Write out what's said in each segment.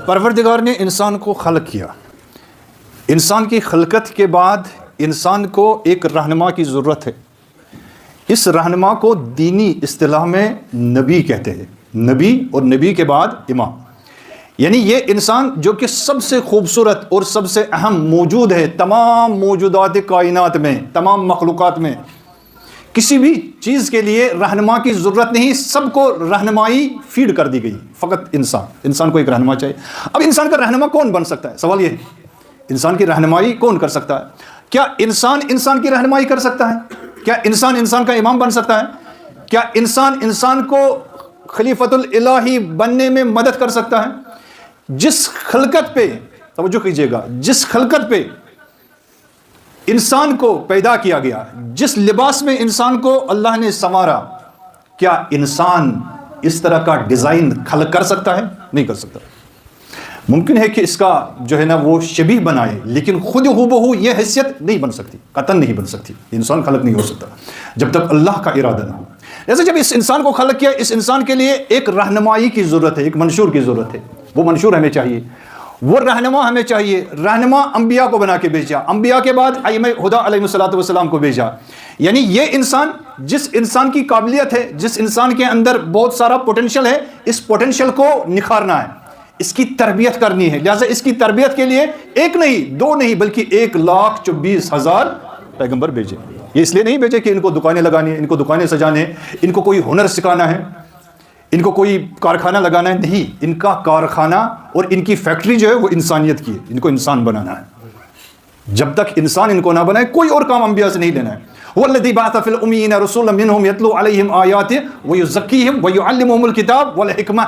پروردگار نے انسان کو خلق کیا. انسان کی خلقت کے بعد انسان کو ایک رہنما کی ضرورت ہے. اس رہنما کو دینی اصطلاح میں نبی کہتے ہیں. نبی اور نبی کے بعد امام. یعنی یہ انسان جو کہ سب سے خوبصورت اور سب سے اہم موجود ہے تمام موجودات کائنات میں, تمام مخلوقات میں. کسی بھی چیز کے لیے رہنما کی ضرورت نہیں, سب کو رہنمائی فیڈ کر دی گئی. فقط انسان کو ایک رہنما چاہیے. اب انسان کا رہنما کون بن سکتا ہے؟ سوال یہ ہے, انسان کی رہنمائی کون کر سکتا ہے؟ کیا انسان کی رہنمائی کر سکتا ہے؟ کیا انسان کا امام بن سکتا ہے؟ کیا انسان کو خلیفۃ الالہی بننے میں مدد کر سکتا ہے؟ جس خلقت پہ, توجہ کیجئے گا, جس خلقت پہ انسان کو پیدا کیا گیا, جس لباس میں انسان کو اللہ نے سنوارا, کیا انسان اس طرح کا ڈیزائن خلق کر سکتا ہے؟ نہیں کر سکتا. ممکن ہے کہ اس کا جو ہے نا وہ شبیہ بنائے, لیکن خود ہو بہو یہ حیثیت نہیں بن سکتی, قطعاً نہیں بن سکتی. انسان خلق نہیں ہو سکتا جب تک اللہ کا ارادہ نہ ہو. جیسے جب اس انسان کو خلق کیا, اس انسان کے لیے ایک رہنمائی کی ضرورت ہے, ایک منشور کی ضرورت ہے. وہ منشور ہمیں چاہیے, وہ رہنما ہمیں چاہیے. رہنما انبیاء کو بنا کے بھیجا, انبیاء کے بعد ائمہ ہدیٰ علیہ الصلوۃ والسلام کو بھیجا. یعنی یہ انسان, جس انسان کی قابلیت ہے, جس انسان کے اندر بہت سارا پوٹینشل ہے, اس پوٹینشل کو نکھارنا ہے, اس کی تربیت کرنی ہے. لہٰذا اس کی تربیت کے لیے ایک نہیں, دو نہیں, بلکہ 1,24,000 پیغمبر بھیجے. یہ اس لیے نہیں بھیجے کہ ان کو دکانیں لگانی ہیں, ان کو دکانیں سجانے ہیں, ان کو کوئی ہنر سکھانا ہے, ان کو کوئی کارخانہ لگانا ہے. نہیں, ان کا کارخانہ اور ان کی فیکٹری جو ہے وہ انسانیت کی ہے. ان کو انسان بنانا ہے. جب تک انسان ان کو نہ بنائے کوئی اور کام انبیاء سے نہیں لینا ہے. وَالَّذِي بَعَثَ فِي الْأُمِّيِّينَ رَسُولًا مِّنْهُمْ يَتْلُو عَلَيْهِمْ آيَاتِهِ وَيُزَكِّيهِمْ وَيُعَلِّمُهُمُ الْكِتَابَ وَالْحِكْمَةَ.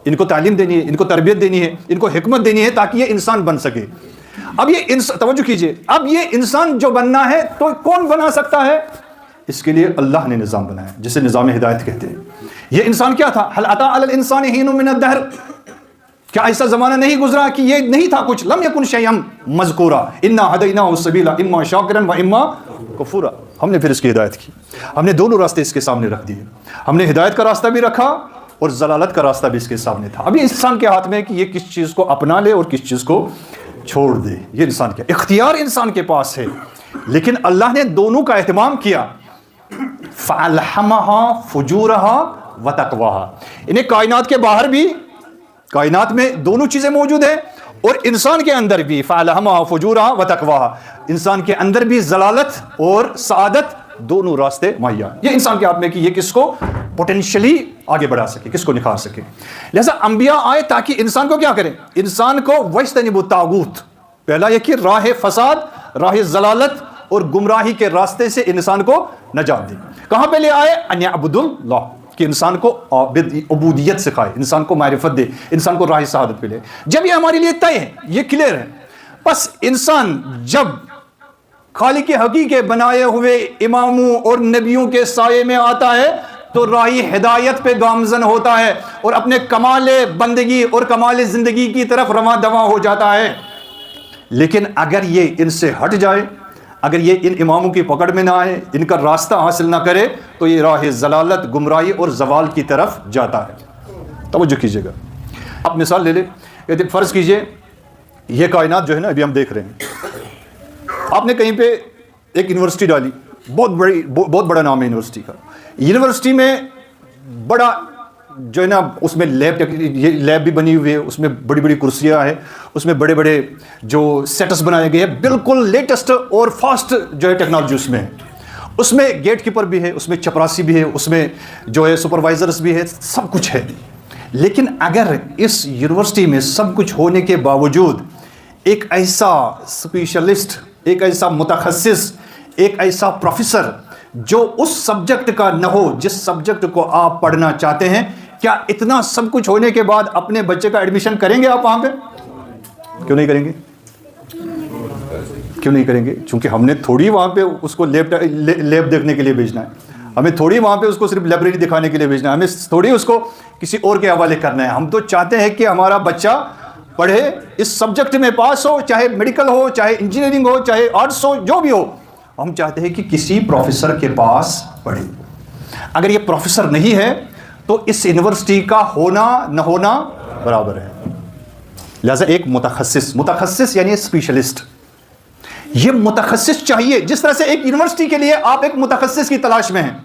ان کو تعلیم دینی ہے, ان کو تربیت دینی ہے, ان کو حکمت دینی ہے تاکہ یہ انسان بن سکے. اب یہ توجہ کیجئے, اب یہ انسان جو بننا ہے تو کون بنا سکتا ہے؟ اس کے لیے اللہ نے نظام بنایا جسے نظام ہدایت کہتے ہیں. یہ انسان کیا تھا؟ هل اتى على الانسان حين من الدهر. کیا ایسا زمانہ نہیں گزرا کہ یہ نہیں تھا کچھ؟ لم يكن شيئا مذکورا انا هديناه السبيل اما شاكرا واما كفورا. ہم نے پھر اس کی ہدایت کی, ہم نے دونوں راستے اس کے سامنے رکھ دیے. ہم نے ہدایت کا راستہ بھی رکھا اور ضلالت کا راستہ بھی اس کے سامنے تھا. ابھی انسان کے ہاتھ میں کہ یہ کس چیز کو اپنا لے اور کس چیز کو چھوڑ دے. یہ انسان کیا اختیار انسان کے پاس ہے, لیکن اللہ نے دونوں کا اہتمام کیا. فَأَلْحَمَهَا فُجُورَهَا وَتَقْوَاهَا. انہیں کائنات کے باہر بھی, کائنات میں دونوں چیزیں موجود ہیں, اور انسان کے اندر بھی فَأَلْحَمَهَا فُجُورَهَا وَتَقْوَاهَا. انسان کے اندر بھی ضلالت اور سعادت دونوں راستے مہیا. یہ انسان کے ہاتھ میں کہ یہ کس کو پوٹینشلی آگے بڑھا سکے, کس کو نکھار سکے. لہذا انبیاء آئے تاکہ انسان کو کیا کریں؟ انسان کو وَاجْتَنِبُوا الطَّاغُوتَ. پہلا یہ کہ راہ فساد, راہ ضلالت اور گمراہی کے راستے سے انسان کو نجات دے. کہاں پہ لے آئے؟ ان یعبدوا اللہ, کہ انسان کو عبودیت سکھائے, انسان کو معرفت دے, انسان کو راہ سعادت پہ لے. جب یہ ہمارے لیے طے ہے, یہ کلیئر ہے, بس انسان جب خالق حقیقی بنائے ہوئے اماموں اور نبیوں کے سائے میں آتا ہے تو راہی ہدایت پہ گامزن ہوتا ہے اور اپنے کمال بندگی اور کمال زندگی کی طرف رواں دواں ہو جاتا ہے. لیکن اگر یہ ان سے ہٹ جائے, اگر یہ ان اماموں کی پکڑ میں نہ آئے, ان کا راستہ حاصل نہ کرے, تو یہ راہ ضلالت, گمراہی اور زوال کی طرف جاتا ہے. توجہ کیجئے گا. آپ مثال لے لیں, فرض کیجئے یہ کائنات جو ہے نا ابھی ہم دیکھ رہے ہیں, آپ نے کہیں پہ ایک یونیورسٹی ڈالی, بہت بڑا نام ہے یونیورسٹی کا. یونیورسٹی میں بڑا جو ہے نا اس میں لیب بھی بنی ہوئی ہے, اس میں بڑی بڑی کرسیاں ہیں, اس میں بڑے بڑے جو سیٹس بنائے گئے ہیں, بالکل لیٹسٹ اور فاسٹ جو ہے ٹیکنالوجی اس میں ہے. اس میں گیٹ کیپر بھی ہے, اس میں چپراسی بھی ہے, اس میں جو ہے سپروائزرز بھی ہے, سب کچھ ہے. لیکن اگر اس یونیورسٹی میں سب کچھ ہونے کے باوجود ایک ایسا اسپیشلسٹ, ایک ایسا متخصص, ایک ایسا پروفیسر جو اس سبجیکٹ کا نہ ہو جس سبجیکٹ کو آپ پڑھنا چاہتے ہیں, کیا اتنا سب کچھ ہونے کے بعد اپنے بچے کا ایڈمیشن کریں گے آپ وہاں پہ؟ کیوں نہیں کریں گے؟ کیوں نہیں کریں گے؟ چونکہ ہم نے تھوڑی وہاں پہ اس کو لیب دیکھنے کے لیے بھیجنا ہے, ہمیں تھوڑی وہاں پہ اس کو صرف لائبریری دکھانے کے لیے بھیجنا ہے, ہمیں تھوڑی اس کو کسی اور کے حوالے کرنا ہے. ہم تو چاہتے ہیں کہ ہمارا بچہ پڑھے, اس سبجیکٹ میں پاس ہو, چاہے میڈیکل ہو, چاہے انجینئرنگ ہو, چاہے آرٹس ہو, جو بھی ہو. ہم چاہتے ہیں کہ کسی پروفیسر کے پاس پڑھے. اگر یہ پروفیسر نہیں ہے تو اس یونیورسٹی کا ہونا نہ ہونا برابر ہے. لہٰذا ایک متخصص یعنی اسپیشلسٹ، یہ متخصص چاہیے. جس طرح سے ایک یونیورسٹی کے لیے آپ ایک متخصص کی تلاش میں ہیں،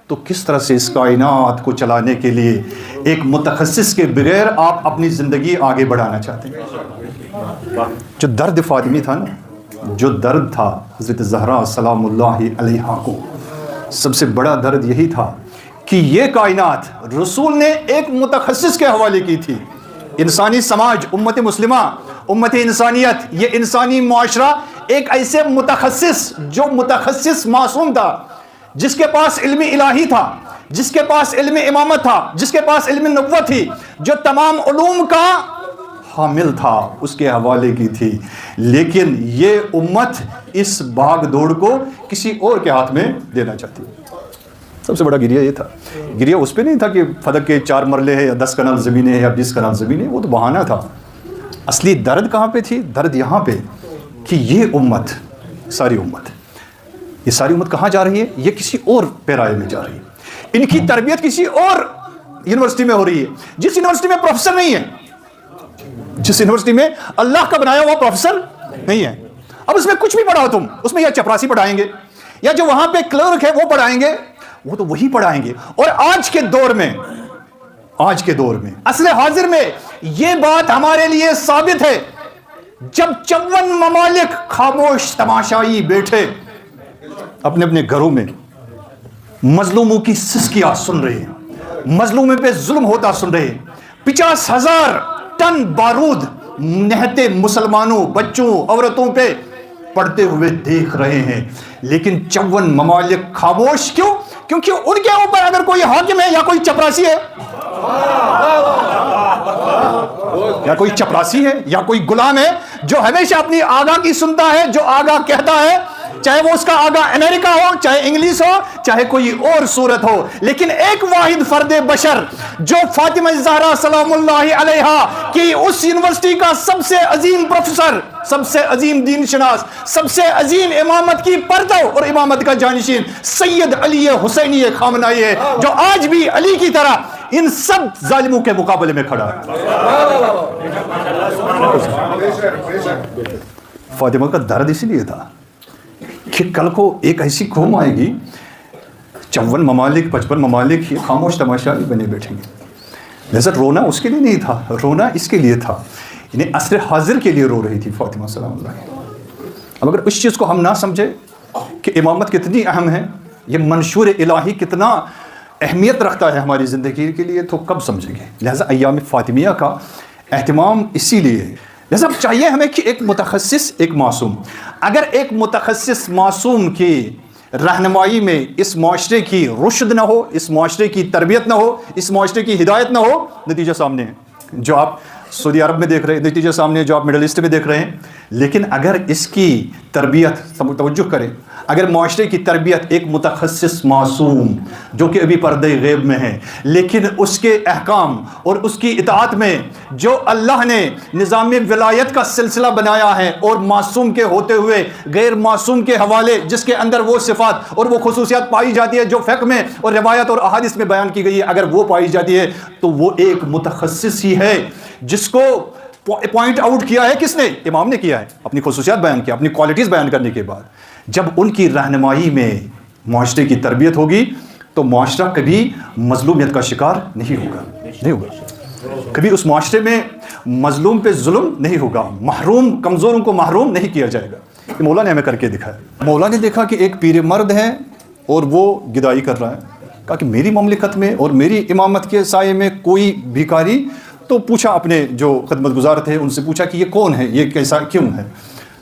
تو کس طرح سے اس کائنات کو چلانے کے لیے ایک متخصص کے بغیر آپ اپنی زندگی آگے بڑھانا چاہتے ہیں. جو درد فاطمی تھا نا، جو درد تھا حضرت زہرا سلام اللہ علیہا کو، سب سے بڑا درد یہی تھا کہ یہ کائنات رسول نے ایک متخصص کے حوالے کی تھی. انسانی سماج، امت مسلمہ، امت انسانیت، یہ انسانی معاشرہ ایک ایسے متخصص، جو متخصص معصوم تھا، جس کے پاس علم الہی تھا، جس کے پاس علم امامت تھا، جس کے پاس علم نبوت تھی، جو تمام علوم کا حامل تھا، اس کے حوالے کی تھی. لیکن یہ امت اس بھاگ دوڑ کو کسی اور کے ہاتھ میں دینا چاہتی. سب سے بڑا گریہ یہ تھا. گریہ اس پہ نہیں تھا کہ فلک کے 4 مرلے ہیں یا 10 کنال زمینیں ہیں یا 20 کنال زمینیں، وہ تو بہانہ تھا. اصلی درد کہاں پہ تھی؟ درد یہاں پہ کہ یہ امت، ساری امت کہاں جا رہی ہے؟ یہ کسی اور پیرائے میں جا رہی ہے. ان کی تربیت کسی اور یونیورسٹی میں ہو رہی ہے، جس یونیورسٹی میں پروفیسر نہیں ہے، جس یونیورسٹی میں اللہ کا بنایا ہوا پروفیسر نہیں ہے. اب اس میں کچھ بھی پڑھاؤ تم، اس میں یا چپراسی پڑھائیں گے یا جو وہاں پہ کلرک ہے وہ پڑھائیں گے، وہ تو وہی پڑھائیں گے. اور آج کے دور میں اصل حاضر میں یہ بات ہمارے لیے ثابت ہے. جب 54 ممالک خاموش تماشائی بیٹھے اپنے اپنے گھروں میں مظلوموں کی سسکیاں سن رہے ہیں، مظلوموں پہ ظلم ہوتا سن رہے ہیں، 50,000 ٹن بارود نہتے مسلمانوں، بچوں، عورتوں پہ پڑتے ہوئے دیکھ رہے ہیں، لیکن 54 ممالک خاموش. کیوں؟ کیونکہ ان کے اوپر اگر کوئی حاکم ہے یا کوئی چپراسی ہے، یا کوئی غلام ہے جو ہمیشہ اپنی آگاہ کی سنتا ہے، جو آگاہ کہتا ہے، چاہے وہ اس کا آگاہ امریکہ ہو، چاہے انگلش ہو، چاہے کوئی اور صورت ہو، لیکن ایک واحد فرد بشر جو فاطمہ زہرا سلام اللہ علیہا کی اس یونیورسٹی کا سب سے عظیم پروفیسر، سب سے عظیم دین شناس، سب سے عظیم امامت کی پرتو اور امامت کا جانشین سید علی حسینی خامنائی ہے، جو آج بھی علی کی طرح ان سب ظالموں کے مقابلے میں کھڑا ہے. فاطمہ کا درد اسی لیے تھا کہ کل کو ایک ایسی قوم آئے گی، 54 ممالک 55 ممالک یہ خاموش تماشائی بنے بیٹھیں گے. لہذا رونا اس کے لیے نہیں تھا، رونا اس کے لیے تھا، یعنی عصر حاضر کے لیے رو رہی تھی فاطمہ سلام اللہ. اب اگر اس چیز کو ہم نہ سمجھے کہ امامت کتنی اہم ہے، یہ منشور الہی کتنا اہمیت رکھتا ہے ہماری زندگی کے لیے، تو کب سمجھیں گے؟ لہذا ایام فاطمیہ کا اہتمام اسی لیے. لہذا چاہیے ہمیں کہ ایک متخصص، ایک معصوم، اگر ایک متخصص معصوم کی رہنمائی میں اس معاشرے کی رشد نہ ہو، اس معاشرے کی تربیت نہ ہو، اس معاشرے کی ہدایت نہ ہو، نتیجہ سامنے ہے جو آپ سعودی عرب میں دیکھ رہے ہیں، نتیجہ سامنے جو آپ مڈل ایسٹ میں دیکھ رہے ہیں. لیکن اگر اس کی تربیت توجہ کریں، اگر معاشرے کی تربیت ایک متخصص معصوم جو کہ ابھی پردے غیب میں ہے، لیکن اس کے احکام اور اس کی اطاعت میں جو اللہ نے نظام ولایت کا سلسلہ بنایا ہے، اور معصوم کے ہوتے ہوئے غیر معصوم کے حوالے جس کے اندر وہ صفات اور وہ خصوصیات پائی جاتی ہے جو فقہ میں اور روایت اور احادیث میں بیان کی گئی ہے، اگر وہ پائی جاتی ہے تو وہ ایک متخصص ہی ہے، جس کو پوائنٹ آؤٹ کیا ہے کس نے؟ امام نے کیا ہے، اپنی خصوصیات بیان کیا، اپنی کوالٹیز بیان کرنے کے بعد. جب ان کی رہنمائی میں معاشرے کی تربیت ہوگی تو معاشرہ کبھی مظلومیت کا شکار نہیں ہوگا، کبھی اس معاشرے میں مظلوم پہ ظلم نہیں ہوگا، محروم کمزوروں کو محروم نہیں کیا جائے گا. یہ مولا نے ہمیں کر کے دکھایا. مولا نے دیکھا کہ ایک پیر مرد ہے اور وہ گدائی کر رہا ہے، کہا کہ میری مملکت میں اور میری امامت کے سائے میں کوئی بھیکاری. تو پوچھا اپنے جو خدمت گزار تھے ان سے پوچھا کہ یہ کون ہے، یہ کیسا کیوں ہے؟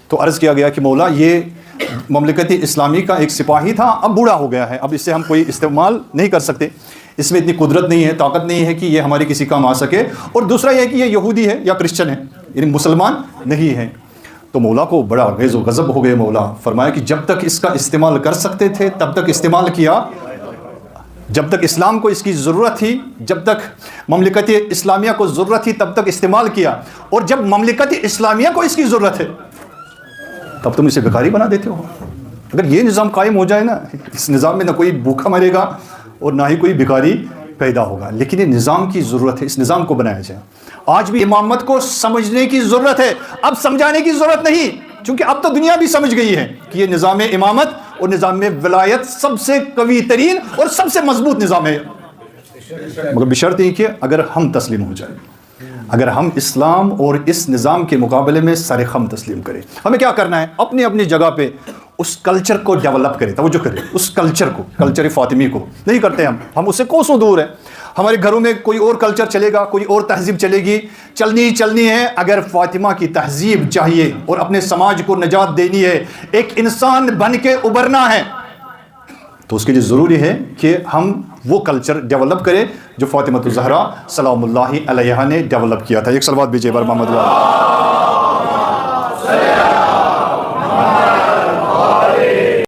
تو عرض کیا گیا کہ مولا یہ مملکت اسلامی کا ایک سپاہی تھا، اب بوڑھا ہو گیا ہے، اب اس سے ہم کوئی استعمال نہیں کر سکتے، اس میں اتنی قدرت نہیں ہے، طاقت نہیں ہے کہ یہ ہمارے کسی کام آ سکے. اور دوسرا یہ کہ یہ یہودی ہے یا کرسچن ہے، یعنی مسلمان نہیں ہے. تو مولا کو بڑا غیظ و غضب ہو گئے. مولا فرمایا کہ جب تک اس کا استعمال کر سکتے تھے تب تک استعمال کیا، جب تک اسلام کو اس کی ضرورت تھی، جب تک مملکت اسلامیہ کو ضرورت تھی تب تک استعمال کیا، اور جب مملکت اسلامیہ کو اس کی ضرورت ہے تب تم اسے بھکاری بنا دیتے ہو. اگر یہ نظام قائم ہو جائے نا، اس نظام میں نہ کوئی بھوکا مرے گا اور نہ ہی کوئی بھکاری پیدا ہوگا، لیکن یہ نظام کی ضرورت ہے، اس نظام کو بنایا جائے۔ آج بھی امامت کو سمجھنے کی ضرورت ہے، اب سمجھانے کی ضرورت نہیں، چونکہ اب تو دنیا بھی سمجھ گئی ہے کہ یہ نظام امامت اور نظام ولایت سب سے قوی ترین اور سب سے مضبوط نظام ہے، مگر بشرط یہ کہ اگر ہم تسلیم ہو جائیں، اگر ہم اسلام اور اس نظام کے مقابلے میں سر خم تسلیم کریں۔ ہمیں کیا کرنا ہے؟ اپنی اپنی جگہ پہ اس کلچر کو ڈیولپ کریں، توجہ کریں اس کلچر کو، کلچر فاطمی کو نہیں کرتے ہم اس سے کوسوں دور ہیں۔ ہمارے گھروں میں کوئی اور کلچر چلے گا، کوئی اور تہذیب چلے گی، چلنی ہے۔ اگر فاطمہ کی تہذیب چاہیے اور اپنے سماج کو نجات دینی ہے، ایک انسان بن کے ابھرنا ہے، تو اس کے لیے ضروری ہے کہ ہم وہ کلچر ڈیولپ کریں جو فاطمہ الزہرا سلام اللہ علیہا نے ڈیولپ کیا تھا۔ ایک صلوات بھیجیے بر محمد